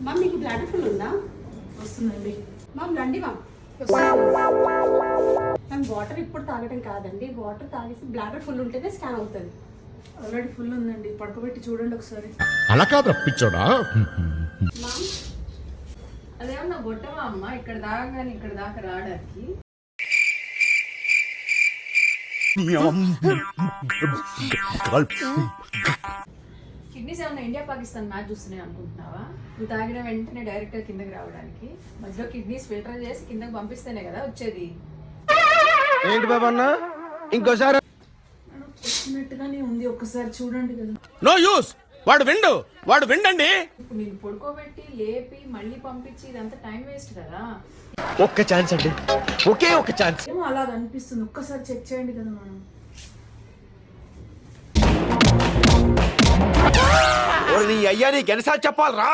Ma'am మీకు bladder full ఉందా? వస్తుందండి. మామ్ రండి మ్యామ్. మ్యామ్ వాటర్ ఇప్పుడు తాగడం కాదండి, వాటర్ తాగేసి బ్లాడర్ ఫుల్ ఉంటేనే స్కాన్ అవుతుంది. ఆల్రెడీ ఫుల్ ఉందండి, పడుకోబెట్టి చూడండి ఒకసారి. అలా కాదు రప్పించోడా. మ్యామ్ అదేమన్నా గొట్టమా అమ్మ, ఇక్కడ దాగానే ఇక్కడ దాకా రావడానికి? కిడ్నీస్ ఏమన్నా ఇండియా పాకిస్తాన్ మ్యాచ్ చూస్తున్నాయి అనుకుంటున్నావా? నువ్వు తాగిన వెంటనే డైరెక్ట్గా కిందకి రావడానికి మధ్యలో కిడ్నీస్ ఫిల్టర్ చేసి కిందకి పంపిస్తేనే కదా వచ్చేది. ఏంటి బాబన్న ఇంకోసారి వచ్చినట్టుగానే ఉంది, ఒక్కసారి చూడండి కదా. No use. వాడు విండండి. ఇప్పుడు నేను పడుకోబెట్టి లేపి మళ్ళీ పంపించి ఇదంతా టైం వేస్ట్ కదా. ఒక్క ఛాన్స్ అండి, ఒకే ఒక్క ఛాన్స్. ఏమో అలా అనిపిస్తుంది, ఒక్కసారి చెక్ చేయండి కదా మనం. అయ్యా నీకు ఎన్నిసార్లు చెప్పాలరా?